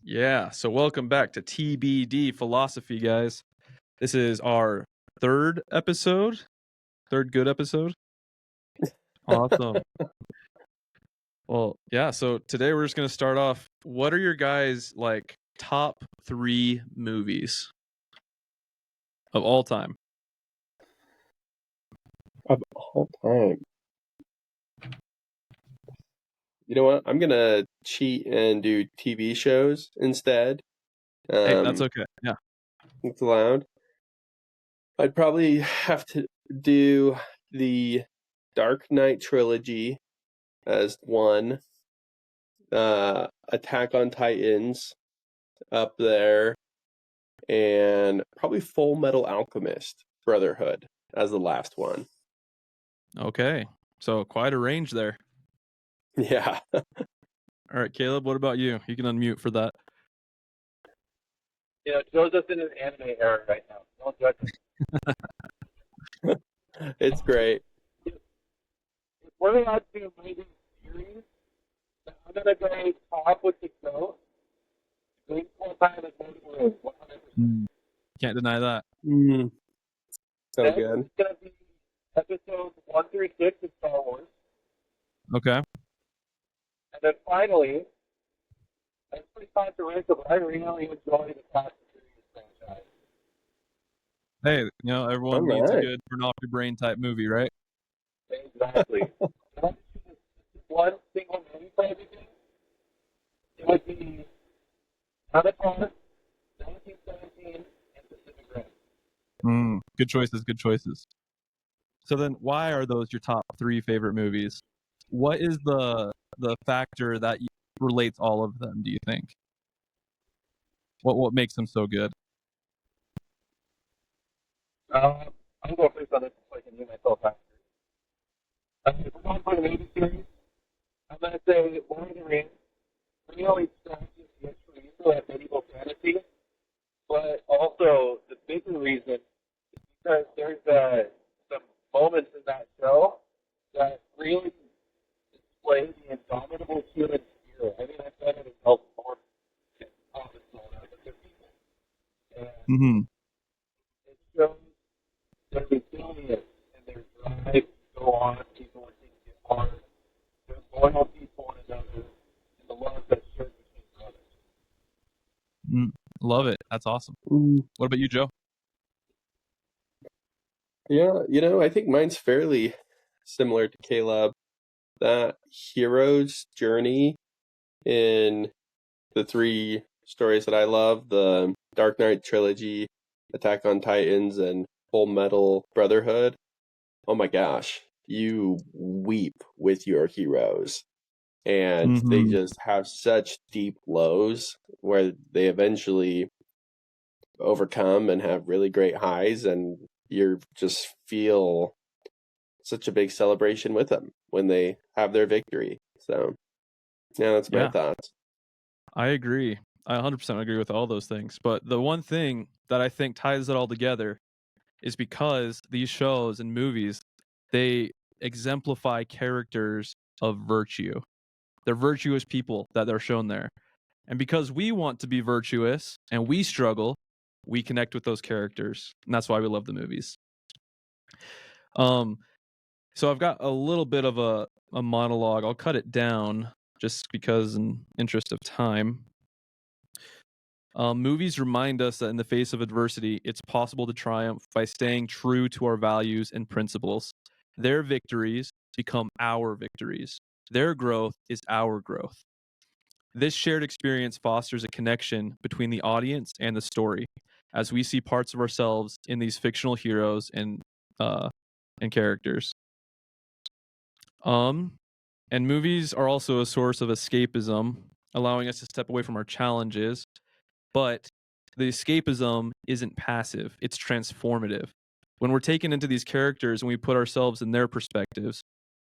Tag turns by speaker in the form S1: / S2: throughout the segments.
S1: Yeah, so welcome back to TBD Philosophy, guys. This is our third episode, third good episode. Awesome. Well, yeah, so today we're just going to start off. What are your guys' top 3 movies of all time?
S2: Of all time. You know what? I'm gonna cheat and do TV shows instead.
S1: Hey, that's okay. Yeah.
S2: It's allowed. I'd probably have to do the Dark Knight trilogy as one. Attack on Titans up there, and probably Full Metal Alchemist Brotherhood as the last one.
S1: Okay. So quite a range there.
S2: Yeah.
S1: All right, Caleb, what about you? You can unmute for that.
S3: You know, Joe's just in his anime era right now. Don't judge him.
S2: It's great.
S3: If we're allowed to maybe series, I'm gonna go top with the show. Baseball time is going to 100%.
S1: Can't deny that.
S2: So
S3: Next
S2: good.
S3: is gonna be episodes 1 through 6 of Star Wars,
S1: Okay.
S3: and then finally, it's pretty controversial, but I really enjoy the Fast and Furious franchise.
S1: Hey, everyone
S2: All
S1: needs a
S2: right.
S1: good turn off your brain type movie, right?
S3: Exactly. One single movie for everything. It would be Avatar, 1917, and Pacific Rim.
S1: Good choices. So then why are those your top 3 favorite movies? What is the factor that relates all of them, do you think? What makes them so good?
S3: I'm going to go first on this so I can hear myself after. If we're going for the movie series, I'm going to say Lord of the Rings. Really scratches the itch for me for that medieval fantasy. But also, the bigger reason is because there's some moments in that show that really display the indomitable human spirit. I mean, I said it as help more office out of the people. And it shows their resilience and their drive to go on even when things get hard, their loyalty to one another, and the love that's shared between brothers.
S1: Love it. That's awesome. What about you, Joe?
S2: Yeah, I think mine's fairly similar to Caleb. That hero's journey in the 3 stories that I love, the Dark Knight trilogy, Attack on Titans, and Full Metal Brotherhood. Oh my gosh, you weep with your heroes. And they just have such deep lows where they eventually overcome and have really great highs, and you just feel such a big celebration with them when they have their victory. So, yeah, that's my thoughts.
S1: I agree. I 100% agree with all those things. But the one thing that I think ties it all together is because these shows and movies, they exemplify characters of virtue. They're virtuous people that they're shown there. And because we want to be virtuous and we struggle, we connect with those characters. And that's why we love the movies. So I've got a little bit of a monologue. I'll cut it down just because in interest of time. Movies remind us that in the face of adversity, it's possible to triumph by staying true to our values and principles. Their victories become our victories. Their growth is our growth. This shared experience fosters a connection between the audience and the story, as we see parts of ourselves in these fictional heroes and characters. And movies are also a source of escapism, allowing us to step away from our challenges. But the escapism isn't passive, it's transformative. When we're taken into these characters and we put ourselves in their perspectives,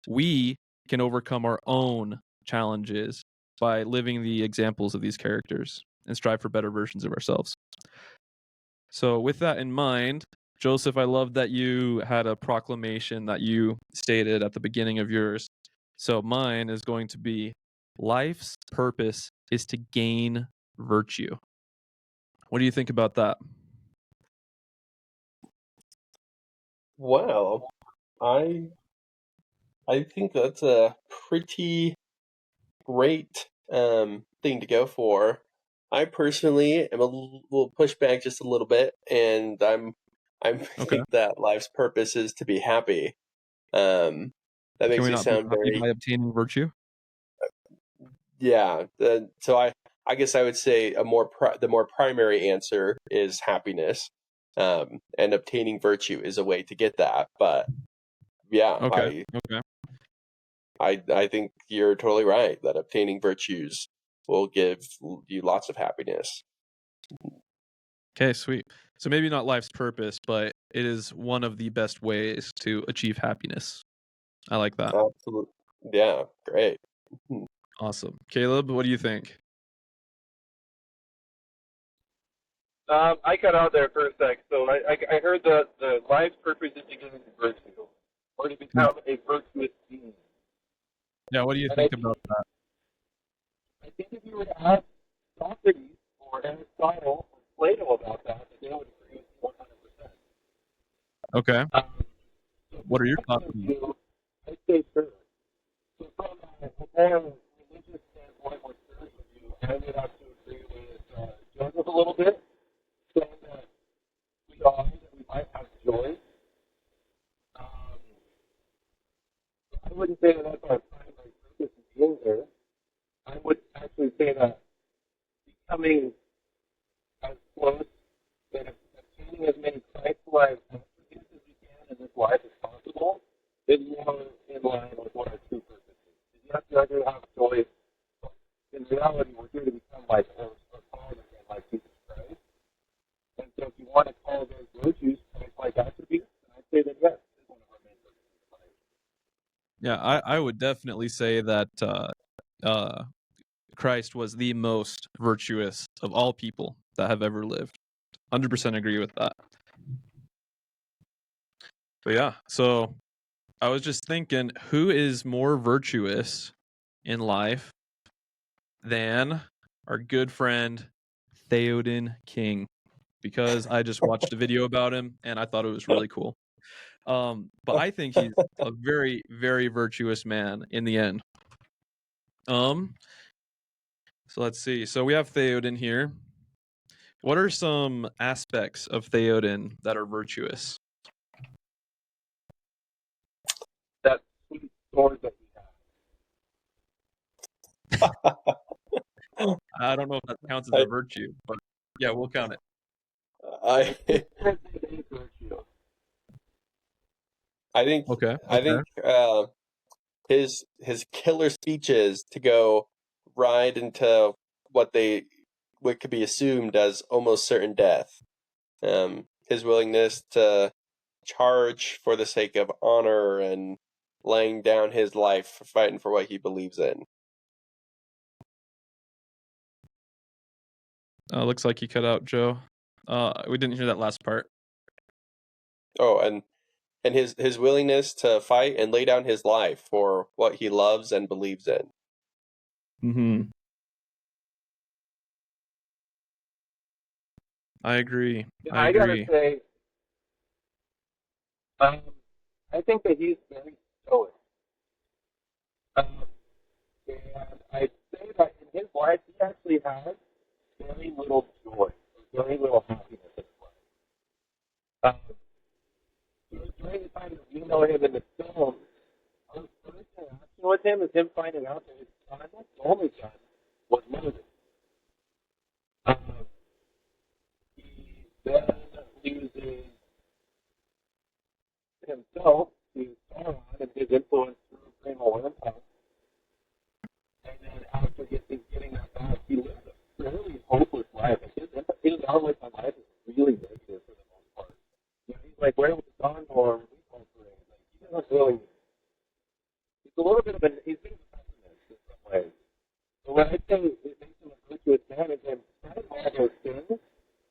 S1: we can overcome our own challenges by living the examples of these characters and strive for better versions of ourselves. So with that in mind, Joseph, I love that you had a proclamation that you stated at the beginning of yours. So mine is going to be: life's purpose is to gain virtue. What do you think about that?
S2: Well, I think that's a pretty great thing to go for. I personally am will push back just a little bit, and I
S1: Okay.
S2: think that life's purpose is to be happy. That
S1: Can
S2: makes
S1: we
S2: me
S1: not be
S2: sound
S1: happy
S2: very
S1: by obtaining virtue?
S2: yeah. So I guess I would say the more primary answer is happiness, and obtaining virtue is a way to get that. But yeah,
S1: Okay. Okay.
S2: I think you're totally right that obtaining virtues will give you lots of happiness.
S1: Okay, sweet. So maybe not life's purpose, but it is one of the best ways to achieve happiness. I like that.
S2: Absolutely. Yeah, great.
S1: Awesome. Caleb, what do you think?
S3: I cut out there for a sec. So I heard that the life's purpose is to get into virtue, or to
S1: Yeah.
S3: become a virtuous being.
S1: Yeah, what do you
S3: And
S1: think about that?
S3: I think if you were to ask Socrates or Aristotle or Plato about that, they would agree with you 100%.
S1: Okay.
S3: So
S1: What are
S3: from
S1: your
S3: that
S1: thoughts
S3: point of
S1: on that?
S3: view, I'd say sure. So from a more religious standpoint or spiritual view, I would have to agree with Joseph a little bit, saying that we die, that we might have joy. Um, I wouldn't say that that's our primary purpose in being here. I would actually say that becoming as close and obtaining as many Christ-like attributes as we can in this life as possible is more in line with what our true purpose is. You have to have joy. In reality, we're here to become like our Father and like Jesus Christ. And so if you want to call those virtues Christ-like attributes, then I'd say that yes, it's one of our main purposes in life.
S1: Yeah, I would definitely say that Christ was the most virtuous of all people that have ever lived. 100% agree with that. But yeah, so I was just thinking, who is more virtuous in life than our good friend Theoden King? Because I just watched a video about him and I thought it was really cool. But I think he's a very, very virtuous man in the end. So let's see. So we have Theoden here. What are some aspects of Theoden that are virtuous?
S3: That sweet sword that we have.
S1: I don't know if that counts as a
S2: I
S1: virtue, but yeah, we'll count it.
S2: I
S3: Virtue.
S2: I think
S1: Okay.
S2: I think his killer speeches to go ride into what could be assumed as almost certain death. His willingness to charge for the sake of honor and laying down his life for fighting for what he believes in.
S1: Looks like you cut out, Joe. We didn't hear that last part.
S2: Oh, and his willingness to fight and lay down his life for what he loves and believes in.
S1: Mm-hmm. I agree. I
S3: I gotta
S1: agree.
S3: say, I think that he's very stoic. Um, and I'd say that in his life, he actually has very little joy, very little happiness in his life. During the time that we know him in the film, our first interaction with him is him finding out that his son, his only son, was murdered. Um, he then loses himself to Sauron and his influence through Greenwald Empire. And then after getting that back, he lives a fairly hopeless life. Like his outlook on life is really negative for the most part. You know, he's like, where was Gondor? Like, he doesn't really. He's a little bit of he's a bit of a pessimist in some ways. So what I'd say it makes him a virtuous man is him, despite all those things,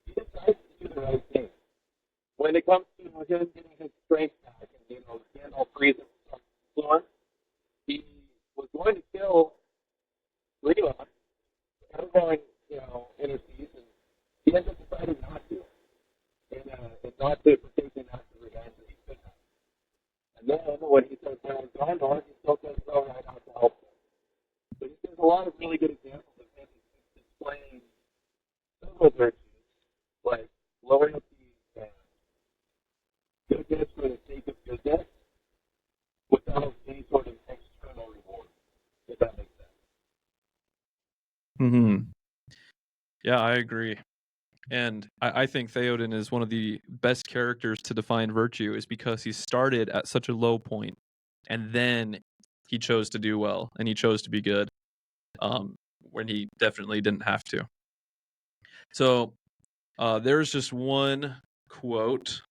S3: he decides to do the right thing. When it comes to him getting his strength back and, Gandalf frees him from influence, he was going to kill Leland, Aragorn, simple virtues like loyalty and goodness for the sake of goodness without any sort of external reward, if that makes sense.
S1: Hmm. Yeah, I agree. And I think Theoden is one of the best characters to define virtue, is because he started at such a low point, and then he chose to do well, and he chose to be good, when he definitely didn't have to. So there's just one quote.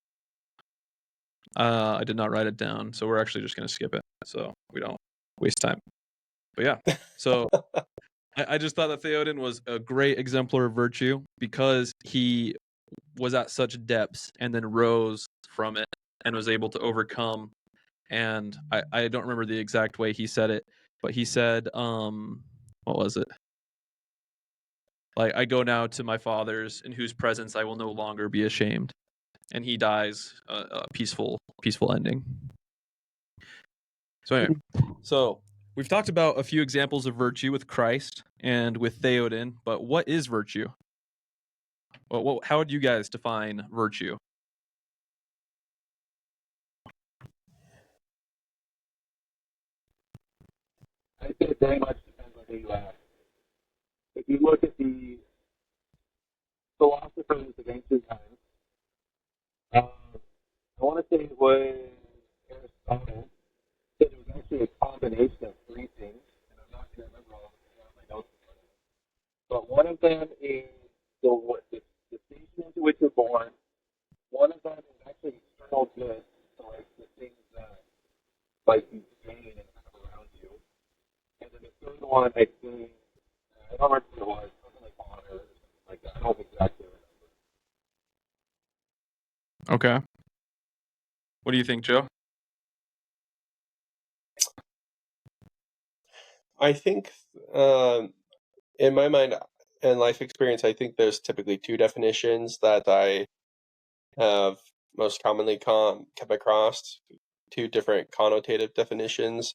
S1: I did not write it down, so we're actually just going to skip it, so we don't waste time. But yeah, so I just thought that Theoden was a great exemplar of virtue because he was at such depths and then rose from it and was able to overcome. And I don't remember the exact way he said it, but he said, what was it? Like, I go now to my fathers, in whose presence I will no longer be ashamed. And he dies a peaceful ending. So anyway, so we've talked about a few examples of virtue with Christ and with Theoden, but what is virtue? Well, how would you guys define virtue?
S3: I think it very much depends on who you ask. If you look at the philosophers of ancient times, I want to say it was Aristotle, said it was actually a combination of three things, and I'm not going to remember all of them. I have my notes in front of me. But one of them is the station into which you're born. One of them is actually external goods, so like the things that like you gain and have around you. And then the third one, I think, I don't remember what it was, something like honor or something like that. I don't exactly remember.
S1: Okay. What do you think, Joe?
S2: I think, in my mind and life experience, I think there's typically two definitions that I have most commonly come across, two different connotative definitions.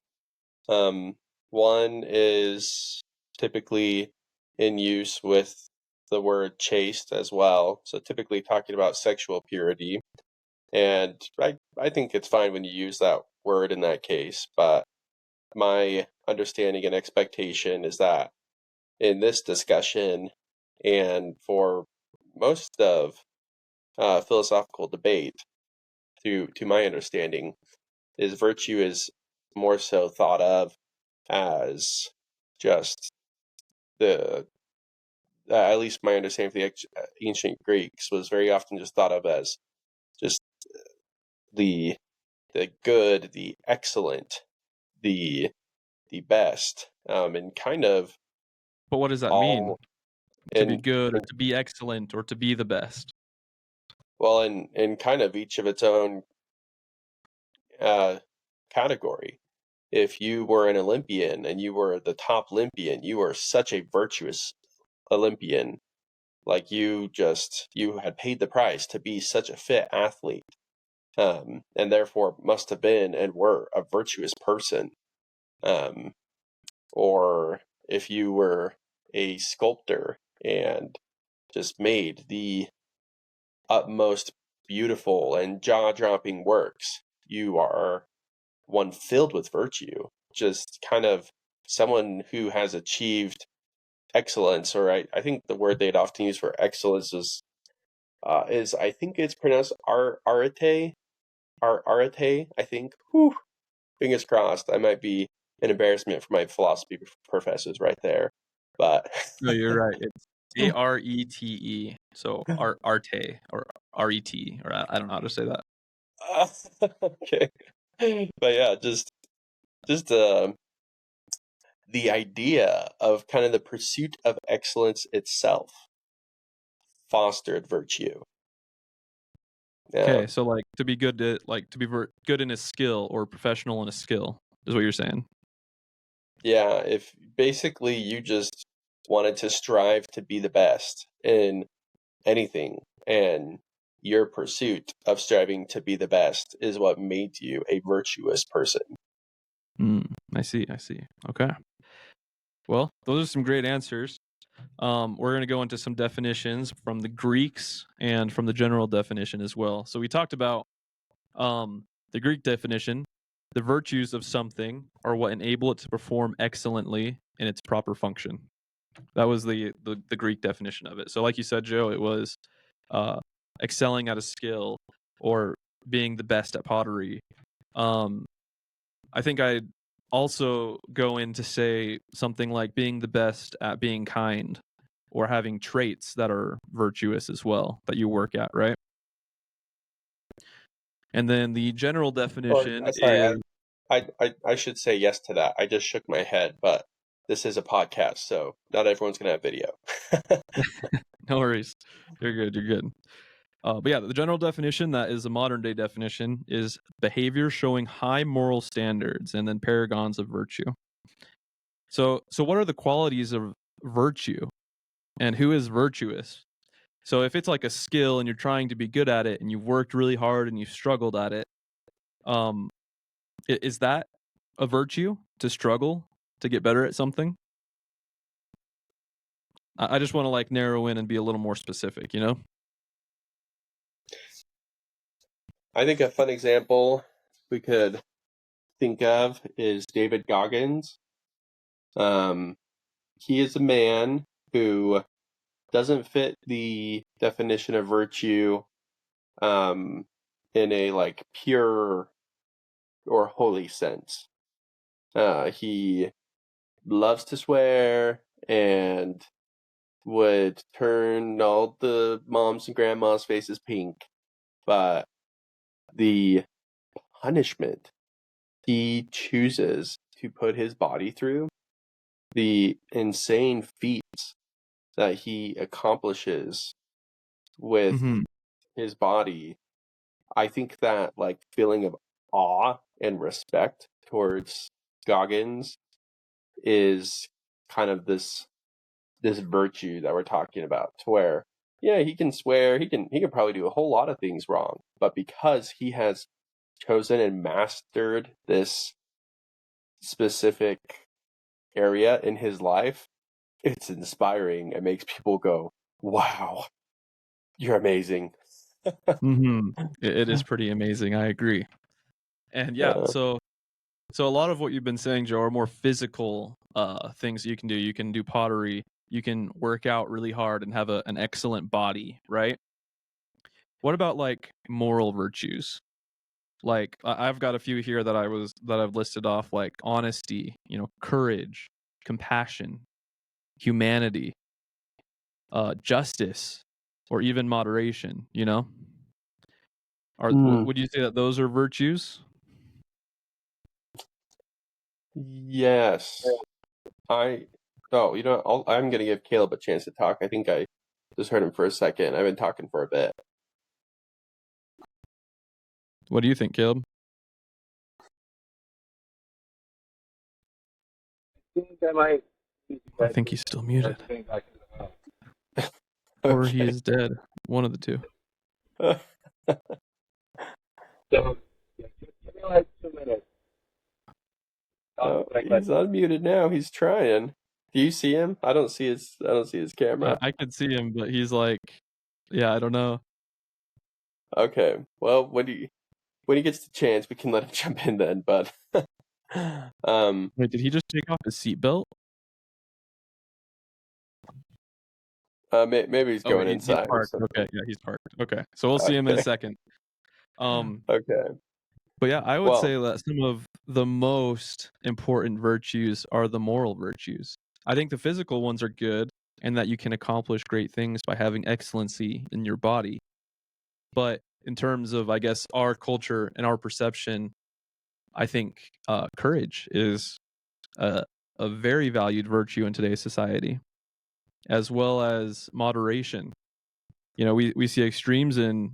S2: One is typically in use with the word chaste as well, so typically talking about sexual purity. And I think it's fine when you use that word in that case, but my understanding and expectation is that in this discussion and for most of philosophical debate, to my understanding, is virtue is more so thought of as just the at least my understanding of the ancient Greeks was very often just thought of as just the good, the excellent, the best, and kind of
S1: But what does that mean?
S2: all
S1: To be
S2: in
S1: good or to be excellent or to be the best?
S2: well in kind of each of its own category. If you were an Olympian and you were the top Olympian, you were such a virtuous Olympian. Like you had paid the price to be such a fit athlete, and therefore must have been and were a virtuous person. Or if you were a sculptor and just made the utmost beautiful and jaw-dropping works, you are one filled with virtue, just kind of someone who has achieved excellence, or I think the word they'd often use for excellence is I think it's pronounced arete, arete, I think. Whew, fingers crossed. I might be an embarrassment for my philosophy professors right there, but
S1: No, you're right. It's Arete. So arte or ret, or I don't know how to say that.
S2: okay. But yeah, just the idea of kind of the pursuit of excellence itself fostered virtue.
S1: Okay, so like to be good to good in a skill or professional in a skill is what you're saying.
S2: Yeah, if basically you just wanted to strive to be the best in anything, and your pursuit of striving to be the best is what made you a virtuous person.
S1: I see. Okay. Well, those are some great answers. we're going to go into some definitions from the Greeks and from the general definition as well. So we talked about the Greek definition. The virtues of something are what enable it to perform excellently in its proper function. That was the Greek definition of it. So like you said, Joe, it was excelling at a skill or being the best at pottery. I think I'd also go in to say something like being the best at being kind or having traits that are virtuous as well that you work at, right? And then the general definition
S2: Sorry,
S1: is
S2: I should say yes to that. I just shook my head, but this is a podcast, so not everyone's gonna have video.
S1: no worries. You're good. You're good. But yeah, the general definition, that is a modern day definition, is behavior showing high moral standards and then paragons of virtue. So what are the qualities of virtue and who is virtuous? So if it's like a skill and you're trying to be good at it and you've worked really hard and you've struggled at it, is that a virtue to struggle to get better at something? I just want to like narrow in and be a little more specific, you know?
S2: I think a fun example we could think of is David Goggins. He is a man who doesn't fit the definition of virtue in a like pure or holy sense. He loves to swear and would turn all the moms and grandmas' faces pink, but the punishment he chooses to put his body through, the insane feats that he accomplishes with his body, I think that like feeling of awe and respect towards Goggins is kind of this virtue that we're talking about, to where yeah, he can swear, he can probably do a whole lot of things wrong, but because he has chosen and mastered this specific area in his life, it's inspiring. It makes people go, wow, you're amazing.
S1: It is pretty amazing. I agree. And yeah, so a lot of what you've been saying, Joe, are more physical things you can do. You can do pottery. You can work out really hard and have an excellent body, right? What about like moral virtues? Like I've got a few here that I've listed off, like honesty, you know, courage, compassion, humanity, justice, or even moderation. You know, would you say that those are virtues?
S2: Yes. I'm going to give Caleb a chance to talk. I think I just heard him for a second. I've been talking for a bit.
S1: What do you think, Caleb? I think he's still muted. Or he is dead. One of the two.
S3: So, give me like 2 minutes.
S2: He's unmuted now. He's trying. Do you see him? I don't see his camera.
S1: I could see him, but he's like, yeah, I don't know.
S2: Okay. Well, when he gets the chance, we can let him jump in then. But
S1: wait, did he just take off his seatbelt?
S2: Maybe he's going inside.
S1: He's parked. Okay, yeah, he's parked. Okay, so we'll see him in a second.
S2: Okay.
S1: But yeah, I would say that some of the most important virtues are the moral virtues. I think the physical ones are good, and that you can accomplish great things by having excellency in your body. But in terms of, I guess, our culture and our perception, I think courage is a very valued virtue in today's society, as well as moderation. You know, we see extremes in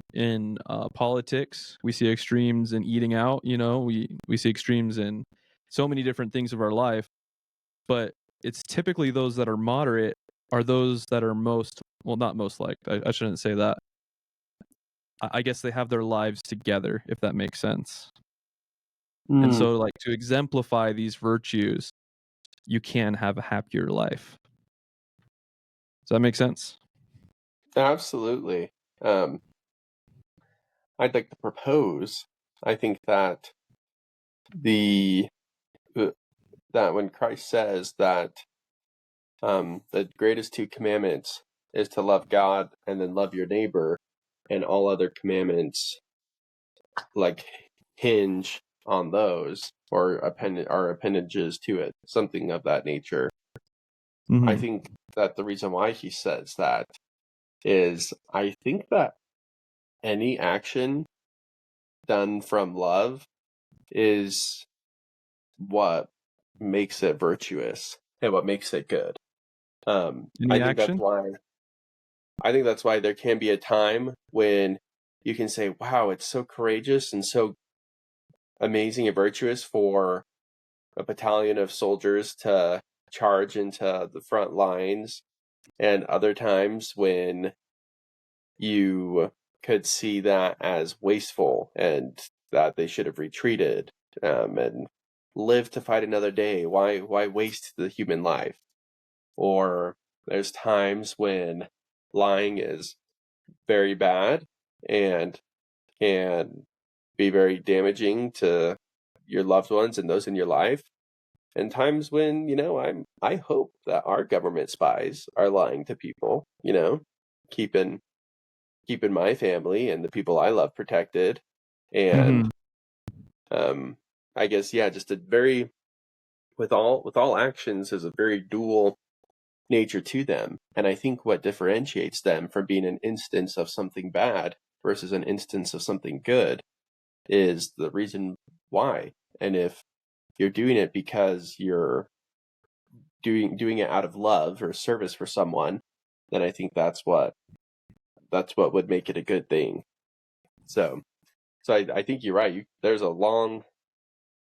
S1: politics. We see extremes in eating out. You know, we see extremes in so many different things of our life. But it's typically those that are moderate are those that are not most liked. I shouldn't say that. I guess they have their lives together, if that makes sense. And so, like, to exemplify these virtues, you can have a happier life. that make sense?
S2: Absolutely. I'd like to propose. I think that the that when Christ says that the greatest two commandments is to love God and then love your neighbor, and all other commandments like hinge on those or are appendages to it, something of that nature. I think that the reason why he says that is I think that any action done from love is what makes it virtuous and what makes it good.
S1: Any action?
S2: I think that's why there can be a time when you can say, wow, it's so courageous and so amazing and virtuous for a battalion of soldiers to charge into the front lines, and other times when you could see that as wasteful and that they should have retreated and lived to fight another day. Why waste the human life? Or there's times when lying is very bad and can be very damaging to your loved ones and those in your life. And times when, I hope that our government spies are lying to people, keeping my family and the people I love protected. And I guess just a very with all actions is a very dual nature to them. And I think what differentiates them from being an instance of something bad versus an instance of something good is the reason why. And if you're doing it because you're doing it out of love or service for someone, then I think that's what would make it a good thing. So I think you're right. There's a long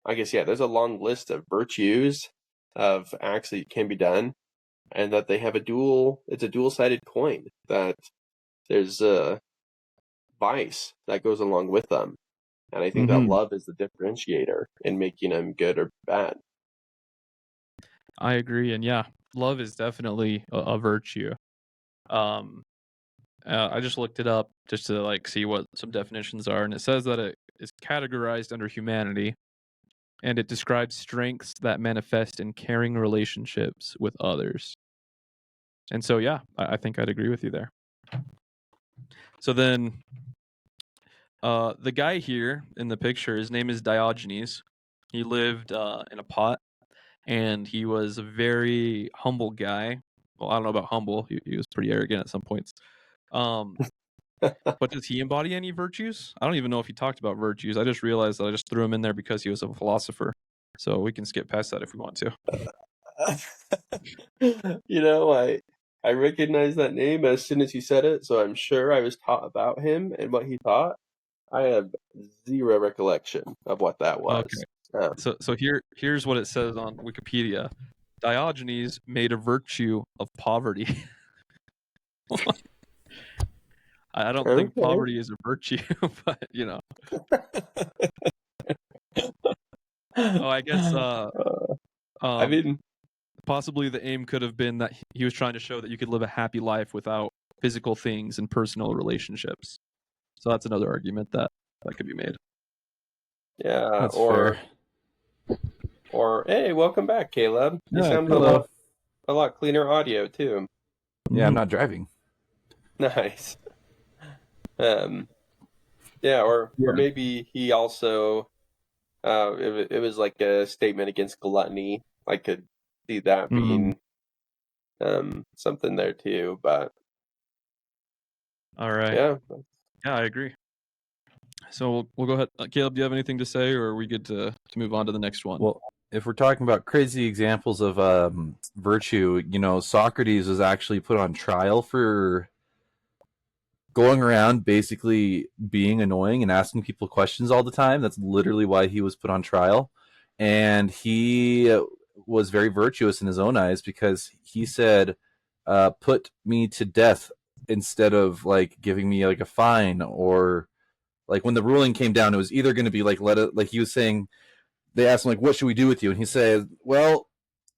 S2: list of virtues of acts that can be done, and that they have it's a dual-sided coin, that there's a vice that goes along with them. And I think that love is the differentiator in making them good or bad.
S1: I agree. And yeah, love is definitely a virtue. I just looked it up just to see what some definitions are, and it says that it is categorized under humanity, and it describes strengths that manifest in caring relationships with others. And so, yeah, I think I'd agree with you there. So then, the guy here in the picture, his name is Diogenes. He lived in a pot, and he was a very humble guy. Well, I don't know about humble. He was pretty arrogant at some points. But does he embody any virtues? I don't even know if he talked about virtues. I just realized that I just threw him in there because he was a philosopher. So we can skip past that if we want to.
S2: I recognized that name as soon as he said it, so I'm sure I was taught about him and what he taught. I have zero recollection of what that was.
S1: Okay. So here's what it says on Wikipedia. Diogenes made a virtue of poverty. I don't think poverty is a virtue, but I guess
S2: I mean,
S1: possibly the aim could have been that he was trying to show that you could live a happy life without physical things and personal relationships. So that's another argument that could be made.
S2: Yeah,
S4: that's fair.
S2: Or hey, welcome back, Caleb. You sound
S4: hello.
S2: a lot cleaner audio too.
S4: Yeah, I'm not driving.
S2: Nice. Or maybe he also it was like a statement against gluttony. I could see that being something there too, but
S1: all right. Yeah, I agree. So we'll go ahead. Caleb, do you have anything to say, or are we good to move on to the next one?
S4: Well, if we're talking about crazy examples of virtue, Socrates was actually put on trial for going around basically being annoying and asking people questions all the time. That's literally why he was put on trial. And he was very virtuous in his own eyes because he said, put me to death instead of giving me a fine, or when the ruling came down, it was either going to be he was saying, they asked him what should we do with you? And he said, well,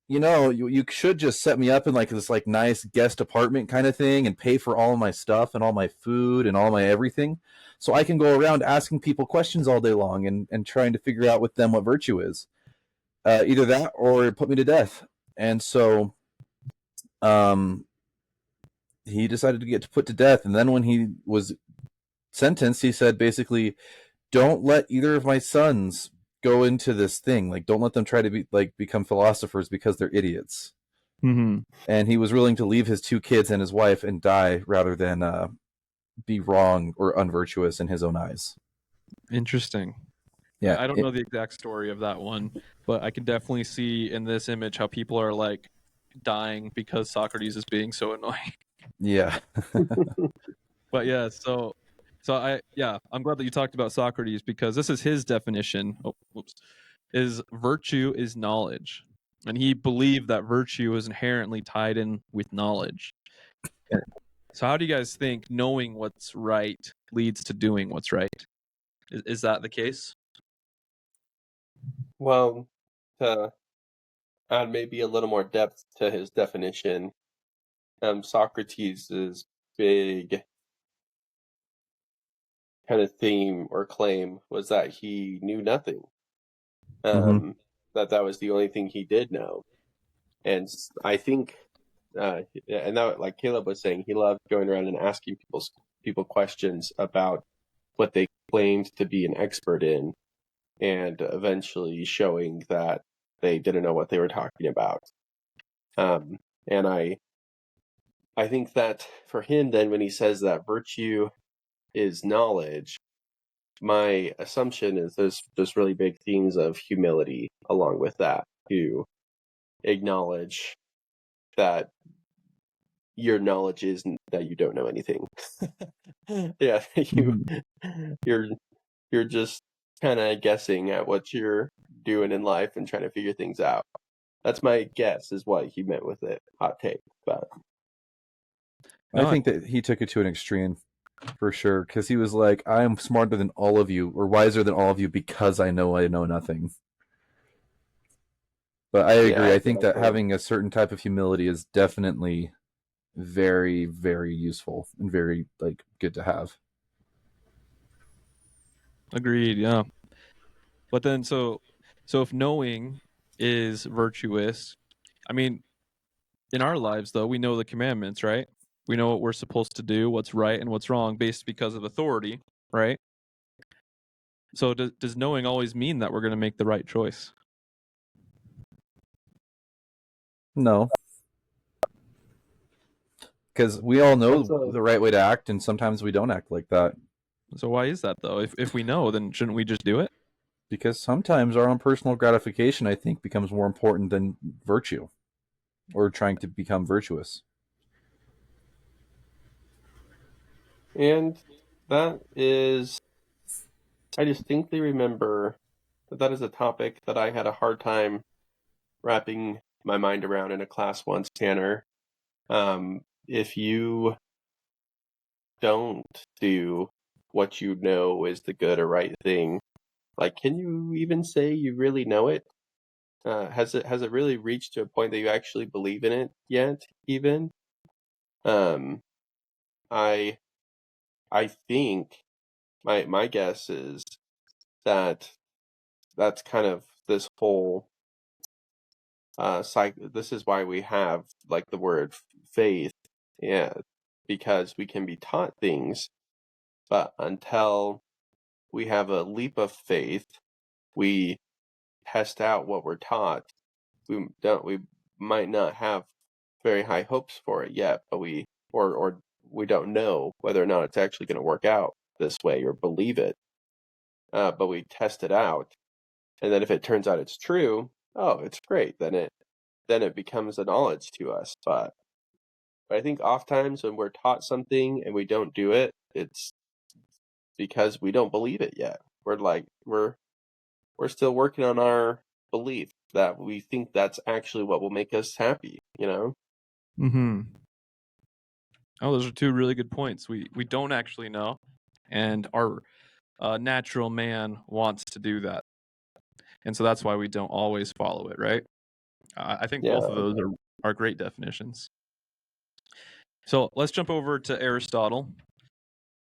S4: you should just set me up in like this like nice guest apartment kind of thing and pay for all of my stuff and all my food and all my everything, so I can go around asking people questions all day long and trying to figure out with them what virtue is. Either that or put me to death. And so um, he decided to get put to death. And then when he was sentenced, he said basically, don't let either of my sons go into this thing. Like, don't let them try to become philosophers because they're idiots.
S1: Mm-hmm.
S4: And he was willing to leave his 2 kids and his wife and die rather than be wrong or unvirtuous in his own eyes.
S1: Interesting.
S4: Yeah,
S1: I don't know the exact story of that one, but I can definitely see in this image how people are like dying because Socrates is being so annoying.
S4: Yeah.
S1: But yeah, so I'm glad that you talked about Socrates, because this is his definition. Oh, whoops. Is virtue is knowledge. And he believed that virtue is inherently tied in with knowledge. So how do you guys think knowing what's right leads to doing what's right? Is that the case?
S2: Well, to add maybe a little more depth to his definition, Socrates' big kind of theme or claim was that he knew nothing. That was the only thing he did know. And I think, and that, like Caleb was saying, he loved going around and asking people questions about what they claimed to be an expert in, and eventually showing that they didn't know what they were talking about. And I think that for him, then, when he says that virtue is knowledge, my assumption is there's really big themes of humility along with that, to acknowledge that your knowledge is that you don't know anything. Yeah, you're just kind of guessing at what you're doing in life and trying to figure things out. That's my guess, is what he meant with it. Hot take, but
S4: I think that he took it to an extreme for sure, because he was like, I am smarter than all of you, or wiser than all of you, because I know nothing. But I agree.
S2: Yeah,
S4: I think that having a certain type of humility is definitely very, very useful and very good to have.
S1: Agreed, yeah. But then so if knowing is virtuous, I mean, in our lives though, we know the commandments, right? We know what we're supposed to do, what's right and what's wrong, based because of authority, right? So does knowing always mean that we're going to make the right choice?
S4: No. Because we all know
S2: Also,
S4: the right way to act, and sometimes we don't act like that.
S1: So why is that though? If we know, then shouldn't we just do it?
S4: Because sometimes our own personal gratification, I think, becomes more important than virtue or trying to become virtuous.
S2: and that is, I distinctly remember that is a topic that I had a hard time wrapping my mind around in a class once, Tanner. If you don't do what you know is the good or right thing, like, can you even say you really know it? Has it really reached to a point that you actually believe in it yet? Even, I I think my guess is that that's kind of this whole this is why we have like the word faith, yeah, because we can be taught things, but until we have a leap of faith, we test out what we're taught. We might not have very high hopes for it yet, but or we don't know whether or not it's actually going to work out this way or believe it. But we test it out, and then if it turns out it's true, oh, it's great. Then it becomes a knowledge to us. But I think oftentimes when we're taught something and we don't do it, it's because we don't believe it yet. We're still working on our belief that we think that's actually what will make us happy, you know?
S1: Mm-hmm. Oh, those are two really good points. We don't actually know, and our natural man wants to do that, and so that's why we don't always follow it, right? I think
S2: Yeah.
S1: both of those are great definitions. So let's jump over to Aristotle.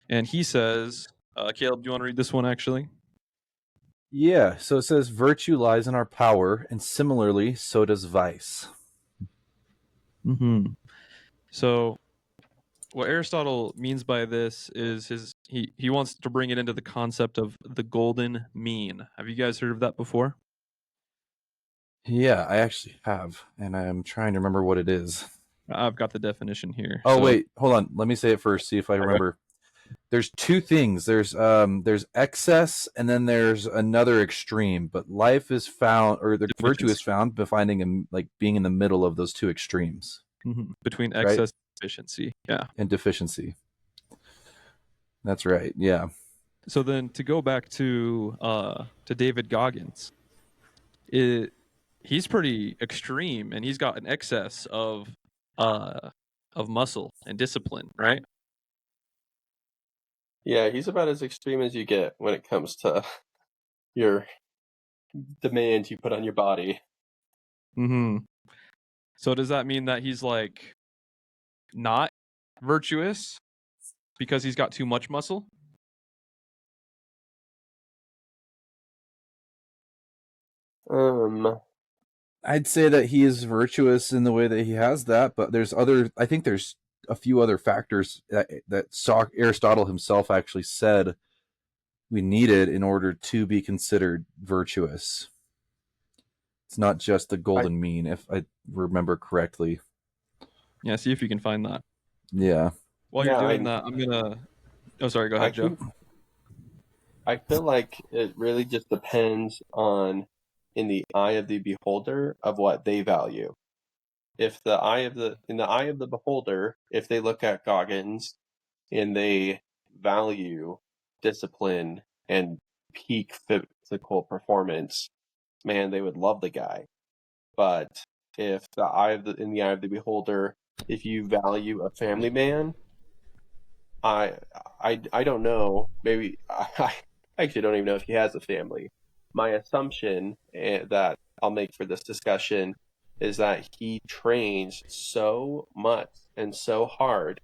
S1: And he says, Caleb, do you want to read this one actually?
S4: Yeah, so it says virtue lies in our power, and similarly, so does vice.
S1: Mm-hmm. So what Aristotle means by this is he wants to bring it into the concept of the golden mean. Have you guys heard of that before?
S4: Yeah, I actually have, and I'm trying to remember what it is.
S1: I've got the definition here.
S4: Oh,
S1: So-
S4: wait, hold on. Let me say it first, see if I remember. There's two things. There's excess, and then there's another extreme. But life is found, or the virtue is found by finding like being in the middle of those two extremes.
S1: Mm-hmm. Between
S4: Right?
S1: excess and efficiency. Yeah.
S4: And deficiency. That's right. Yeah.
S1: So then to go back to David Goggins, he's pretty extreme, and he's got an excess of muscle and discipline, right?
S2: Yeah, he's about as extreme as you get when it comes to your demands you put on your body.
S1: Mm-hmm. So does that mean that he's like not virtuous because he's got too much muscle?
S4: I'd say that he is virtuous in the way that he has that, but I think there's a few other factors that Aristotle himself actually said we needed in order to be considered virtuous. It's not just the golden mean, if I remember correctly.
S1: Yeah, see if you can find that.
S4: Yeah.
S1: While you're doing that, I'm gonna. Oh, sorry. Go ahead, Joe.
S2: I feel like it really just depends on, in the eye of the beholder, of what they value. If in the eye of the beholder, if they look at Goggins and they value discipline and peak physical performance, man, they would love the guy. But if in the eye of the beholder, if you value a family man, I don't know. Maybe I actually don't even know if he has a family. My assumption that I'll make for this discussion is that he trains so much and so hard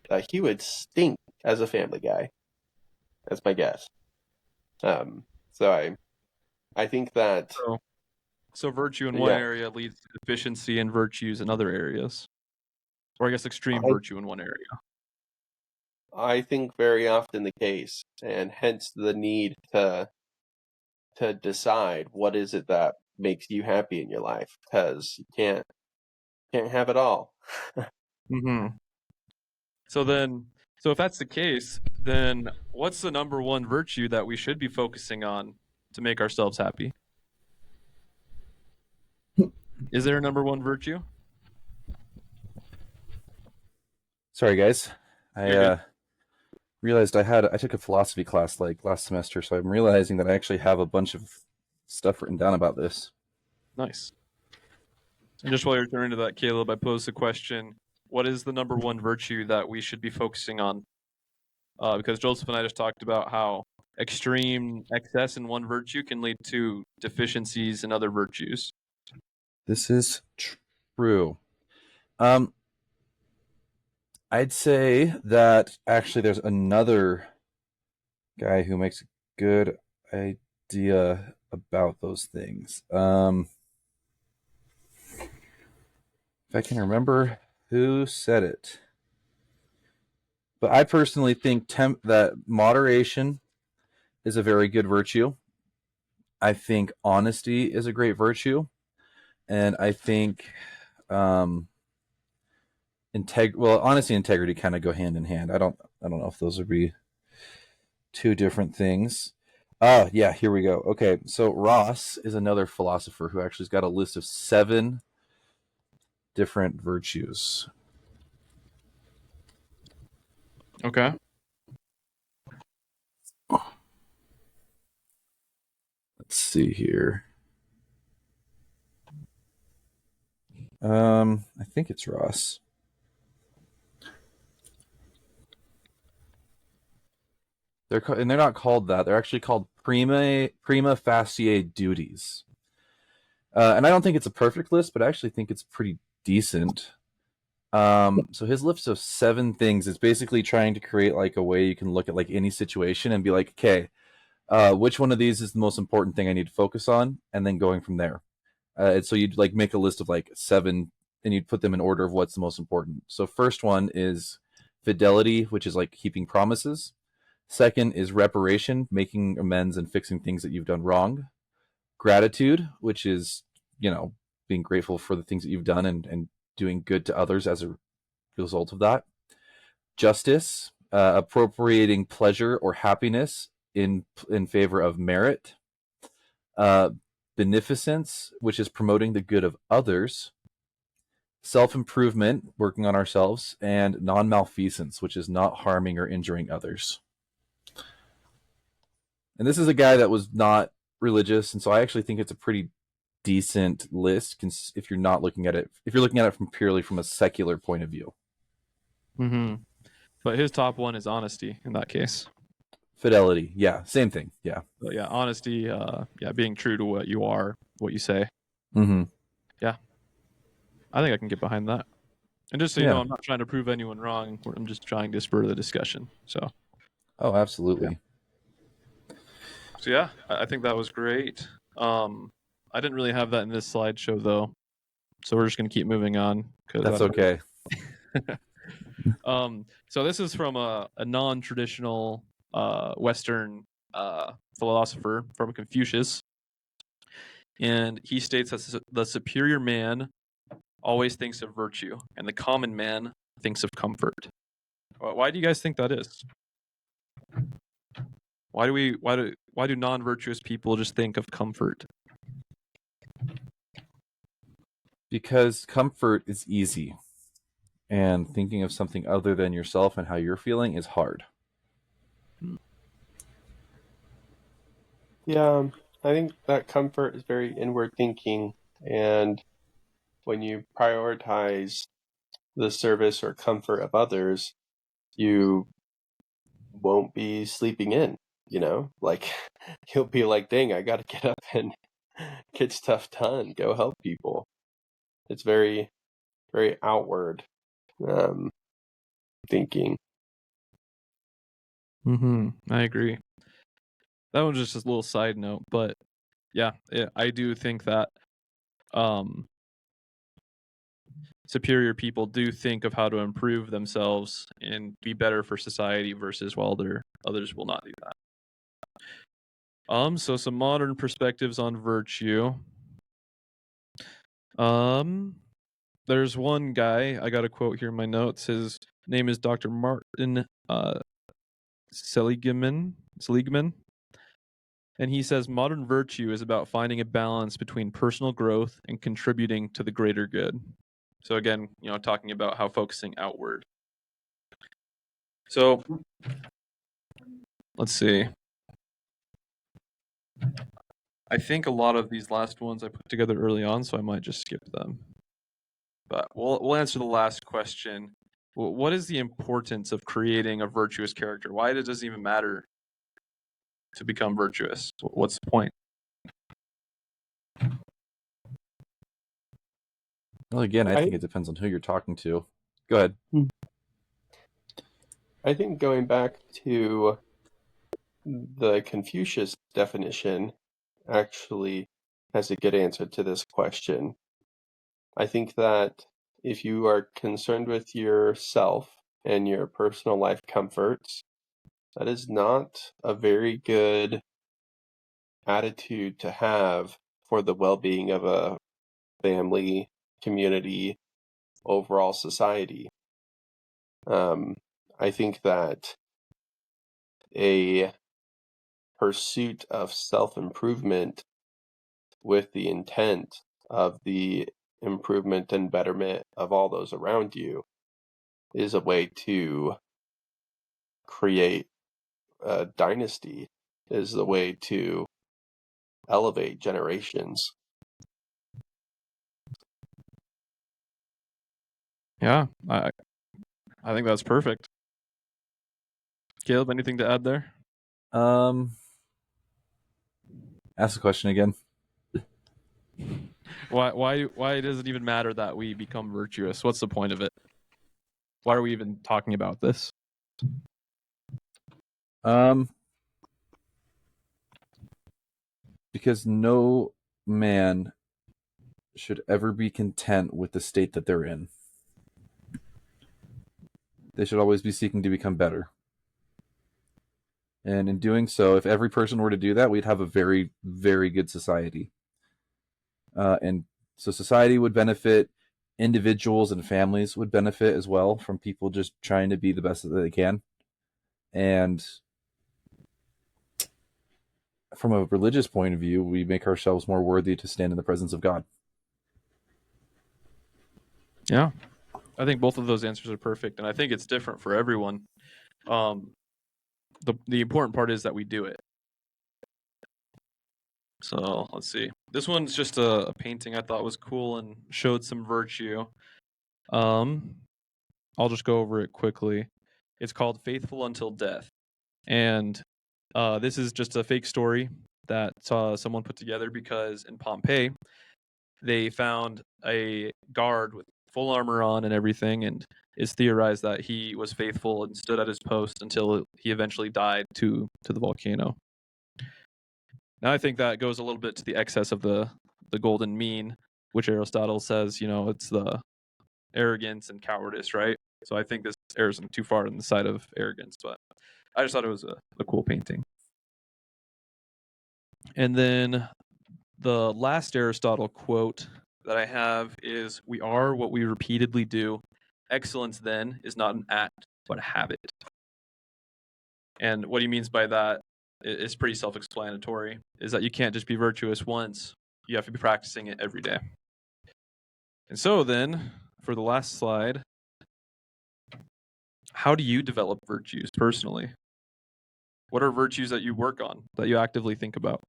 S2: that he would stink as a family guy. That's my guess. So I think that
S1: So virtue in one area leads to deficiency and virtues in other areas, or I guess extreme virtue in one area.
S2: I think very often the case, and hence the need to decide what is it that makes you happy in your life, because you can't have it all.
S1: Mm-hmm. So if that's the case, then what's the number one virtue that we should be focusing on to make ourselves happy? Is there a number one virtue?
S4: Sorry, guys. I realized I took a philosophy class like last semester, so I'm realizing that I actually have a bunch of stuff written down about this.
S1: Nice. And just while you're turning to that, Caleb, I posed the question, what is the number one virtue that we should be focusing on? Because Joseph and I just talked about how extreme excess in one virtue can lead to deficiencies in other virtues.
S4: This is true. I'd say that actually there's another guy who makes a good idea about those things. If I can remember who said it. But I personally think that moderation is a very good virtue. I think honesty is a great virtue. And I think honesty and integrity kind of go hand in hand. I don't know if those would be two different things. Yeah, here we go. Okay, so Ross is another philosopher who actually's got a list of 7 different virtues.
S1: Okay.
S4: Let's see here. I think it's Ross. They're not called that. They're actually called prima facie duties. And I don't think it's a perfect list, but I actually think it's pretty decent. So his list of 7 things is basically trying to create like a way you can look at like any situation and be like, okay, which one of these is the most important thing I need to focus on, and then going from there. And so you'd like make a list of like 7, and you'd put them in order of what's the most important. So first one is fidelity, which is like keeping promises. Second is reparation, making amends and fixing things that you've done wrong. Gratitude, which is, being grateful for the things that you've done and doing good to others as a result of that. Justice, appropriating pleasure or happiness in favor of merit. Beneficence, which is promoting the good of others. Self-improvement, working on ourselves. And non-malfeasance, which is not harming or injuring others. And this is a guy that was not religious, and so I actually think it's a pretty decent list if you're looking at it from purely from a secular point of view.
S1: Mm-hmm. But his top one is honesty in that case.
S4: Fidelity, yeah, same thing, yeah.
S1: But yeah, honesty, being true to what you are, what you say.
S4: Mm-hmm.
S1: Yeah, I think I can get behind that. And just so you
S4: Yeah.
S1: know, I'm not trying to prove anyone wrong. I'm just trying to spur the discussion. So.
S4: Oh, absolutely.
S1: So yeah, I think that was great. I didn't really have that in this slideshow though, so we're just gonna keep moving on.
S4: That's okay.
S1: So this is from a non-traditional Western philosopher from Confucius, and he states that the superior man always thinks of virtue, and the common man thinks of comfort. Why do you guys think that is? Why do non-virtuous people just think of comfort?
S4: Because comfort is easy, and thinking of something other than yourself and how you're feeling is hard.
S2: Yeah, I think that comfort is very inward thinking, and when you prioritize the service or comfort of others, you won't be sleeping in, like you'll be like, dang, I gotta get up and get stuff done, go help people. It's very, very outward thinking.
S1: I agree. That was just a little side note, but yeah, I do think that superior people do think of how to improve themselves and be better for society versus others will not do that. So some modern perspectives on virtue. There's one guy, I got a quote here in my notes. His name is Dr. Martin Seligman. And he says modern virtue is about finding a balance between personal growth and contributing to the greater good. So again, talking about how focusing outward. So let's see. I think a lot of these last ones I put together early on, so I might just skip them. But we'll answer the last question. What is the importance of creating a virtuous character? Why does it even matter to become virtuous? What's the point?
S4: Well, again, I think it depends on who you're talking to. Go ahead.
S2: I think going back to the Confucius definition actually has a good answer to this question. I think that if you are concerned with yourself and your personal life comforts, that is not a very good attitude to have for the well-being of a family, community, overall society. I think that a pursuit of self-improvement with the intent of the improvement and betterment of all those around you is a way to create a dynasty, is the way to elevate generations.
S1: Yeah, I think that's perfect. Caleb, anything to add there?
S4: Ask the question again.
S1: Why does it even matter that we become virtuous? What's the point of it? Why are we even talking about this?
S4: Because no man should ever be content with the state that they're in. They should always be seeking to become better. And in doing so, if every person were to do that, we'd have a very, very good society. And so society would benefit, individuals and families would benefit as well from people just trying to be the best that they can. And from a religious point of view, we make ourselves more worthy to stand in the presence of God.
S1: Yeah. I think both of those answers are perfect, and I think it's different for everyone. The important part is that we do it. So let's see. This one's just a painting I thought was cool and showed some virtue. I'll just go over it quickly. It's called Faithful Until Death. And this is just a fake story that someone put together because in Pompeii, they found a guard with full armor on and everything, and it's theorized that he was faithful and stood at his post until he eventually died to the volcano. Now I think that goes a little bit to the excess of the golden mean, which Aristotle says, it's the arrogance and cowardice, right? So I think this errs too far on the side of arrogance, but I just thought it was a cool painting. And then the last Aristotle quote that I have is, "We are what we repeatedly do. Excellence, then, is not an act, but a habit." And what he means by that is pretty self-explanatory, is that you can't just be virtuous once. You have to be practicing it every day. And so then, for the last slide, how do you develop virtues personally? What are virtues that you work on, that you actively think about?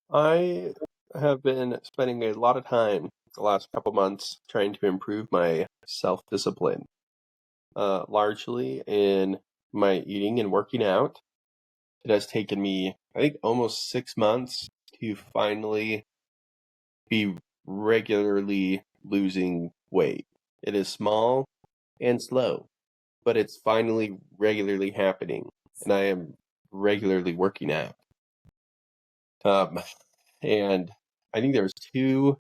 S2: I have been spending a lot of time the last couple months trying to improve my self-discipline, largely in my eating and working out. It has taken me, I think, almost 6 months to finally be regularly losing weight. It is small and slow, but it's finally regularly happening, and I am regularly working out. And I think there's two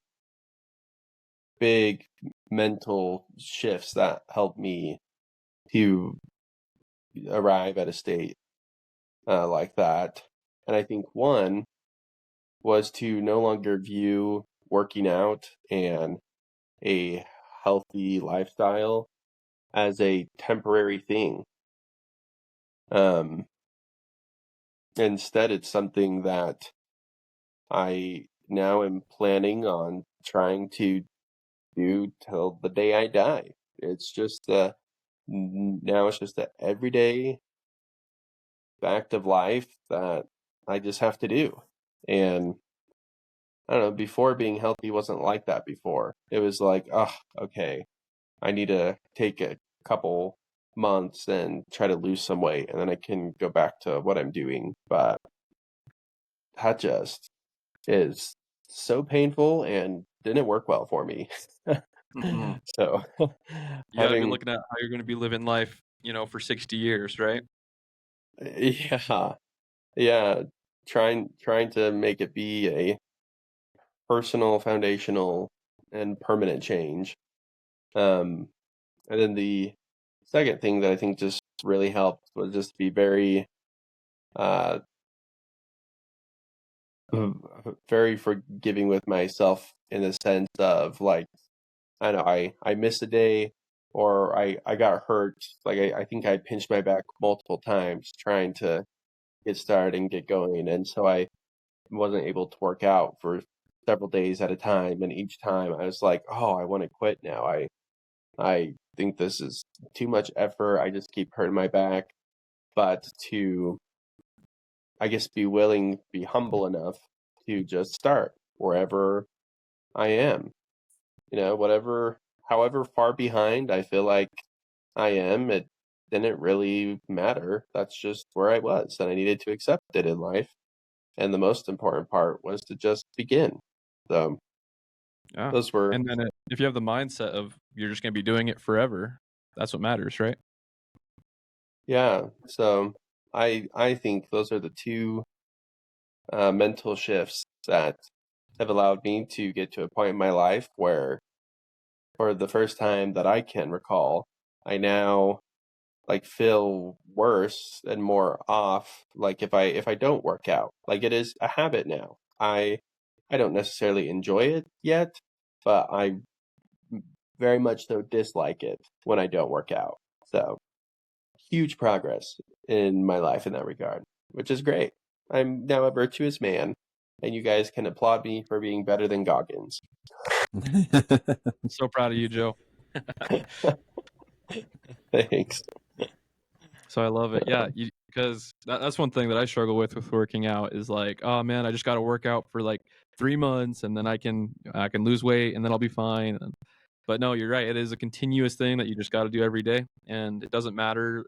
S2: big mental shifts that helped me to arrive at a state like that. And I think one was to no longer view working out and a healthy lifestyle as a temporary thing. Instead, it's something that I now am planning on trying to do till the day I die. It's just now it's just an everyday fact of life that I just have to do. And I don't know, before being healthy wasn't like that before. It was like, oh, okay, I need to take a couple months and try to lose some weight, and then I can go back to what I'm doing. But that just is so painful and didn't work well for me.
S1: Mhm.
S2: So
S1: You got to be
S2: having,
S1: looking at how you're going to be living life, for 60 years, right?
S2: yeah, trying to make it be a personal, foundational, and permanent change. And then the second thing that I think just really helped was just be very, uh, very forgiving with myself in the sense of like, I know I missed a day or I got hurt. Like I think I pinched my back multiple times trying to get started and get going. And so I wasn't able to work out for several days at a time. And each time I was like, oh, I want to quit now. I think this is too much effort. I just keep hurting my back. But to, I guess, be humble enough to just start wherever I am. However far behind I feel like I am, didn't really matter. That's just where I was, and I needed to accept it in life. And the most important part was to just begin. So
S1: Yeah.
S2: those were,
S1: And then if you have the mindset of you're just going to be doing it forever, that's what matters, right?
S2: yeah. So I think those are the two mental shifts that have allowed me to get to a point in my life where, for the first time that I can recall, I now like feel worse and more off like if I don't work out. Like it is a habit now. I don't necessarily enjoy it yet, but I very much so dislike it when I don't work out. So huge progress in my life in that regard, which is great. I'm now a virtuous man, and you guys can applaud me for being better than Goggins.
S1: I'm so proud of you, Joe.
S2: Thanks.
S1: So I love it. Yeah, because that's one thing that I struggle with working out is like, oh man, I just got to work out for like 3 months and then I can lose weight and then I'll be fine. But no, you're right. It is a continuous thing that you just got to do every day, and it doesn't matter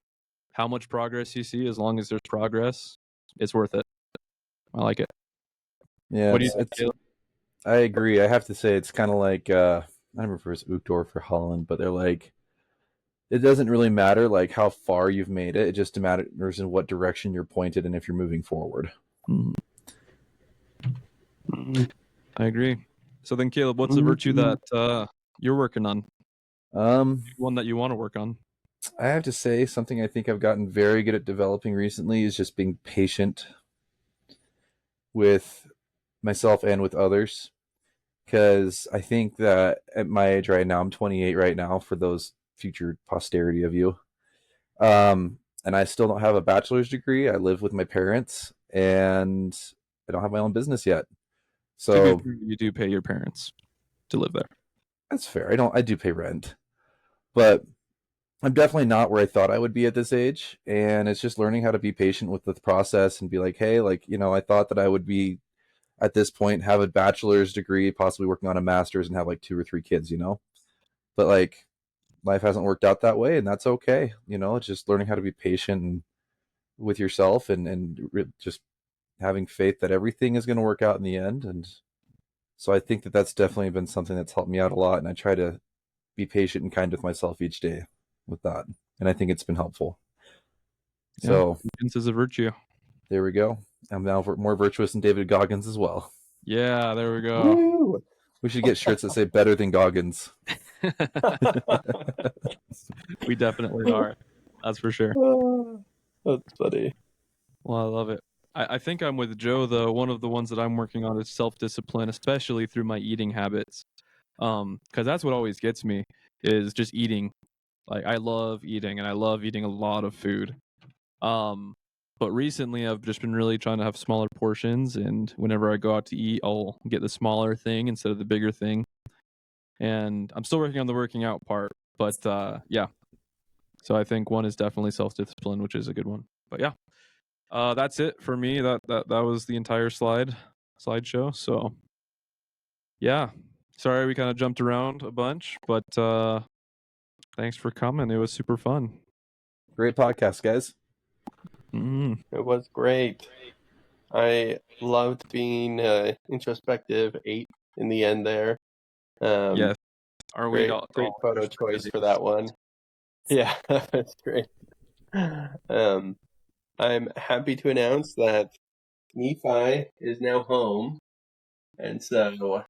S1: how much progress you see as long as there's progress. It's worth it. I like it.
S4: Yeah,
S1: What do you think, Caleb?
S4: I agree. I have to say it's kind of like I don't remember if it was Uchtdorf or Holland, but they're like, it doesn't really matter like how far you've made it. It just matters in what direction you're pointed and if you're moving forward.
S1: I agree. So then, Caleb, what's the virtue that you're working on? One that you want to work on?
S4: I have to say something I think I've gotten very good at developing recently is just being patient with myself and with others. Because I think that at my age right now, I'm 28 right now for those future posterity of you. And I still don't have a bachelor's degree. I live with my parents and I don't have my own business yet. So
S1: you do pay your parents to live there.
S4: That's fair. I do pay rent, but I'm definitely not where I thought I would be at this age. And it's just learning how to be patient with the process and be like, hey, like, I thought that I would be at this point, have a bachelor's degree, possibly working on a master's and have like 2 or 3 kids, but like life hasn't worked out that way. And that's okay. It's just learning how to be patient and with yourself and just having faith that everything is going to work out in the end. And so I think that that's definitely been something that's helped me out a lot. And I try to be patient and kind with myself each day with that. And I think it's been helpful.
S1: Yeah,
S4: so
S1: patience is a virtue.
S4: There we go. I'm now more virtuous than David Goggins as well.
S1: Yeah, there we go.
S2: Woo!
S4: We should get shirts that say better than Goggins.
S1: We definitely are. That's for sure.
S2: That's funny.
S1: Well, I love it. I think I'm with Joe, though. One of the ones that I'm working on is self-discipline, especially through my eating habits. Because that's what always gets me is just eating. Like, I love eating, and I love eating a lot of food. But recently I've just been really trying to have smaller portions, and whenever I go out to eat, I'll get the smaller thing instead of the bigger thing. And I'm still working on the working out part, but yeah. So I think one is definitely self-discipline, which is a good one. But yeah. That's it for me. That was the entire slideshow. So yeah. Sorry we kind of jumped around a bunch, but thanks for coming. It was super fun.
S4: Great podcast, guys.
S2: It was great. I loved being introspective 8 in the end there.
S1: Yes. Are we
S2: great photo choice for that one. Yeah, that's great. I'm happy to announce that Nephi is now home, and so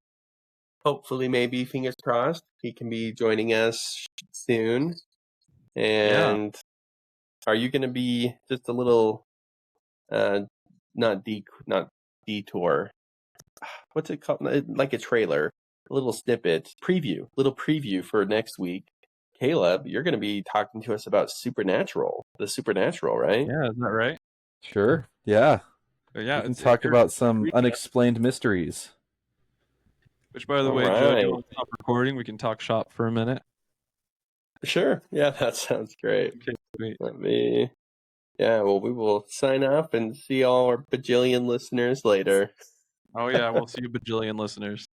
S2: hopefully, maybe fingers crossed, he can be joining us soon. And are you going to be just a little, not detour? What's it called? Like a trailer, a little snippet, little preview for next week. Caleb, you're going to be talking to us about the supernatural, right?
S1: Yeah, isn't that right?
S4: Sure. Yeah.
S1: Yeah.
S4: We can talk about some unexplained mysteries.
S1: Which, by the way, Joe, do you want to stop recording? We can talk shop for a minute.
S2: Sure. Yeah, that sounds great.
S1: Okay, sweet.
S2: Yeah, well, we will sign off and see all our bajillion listeners later.
S1: Oh, yeah, we'll see you bajillion listeners.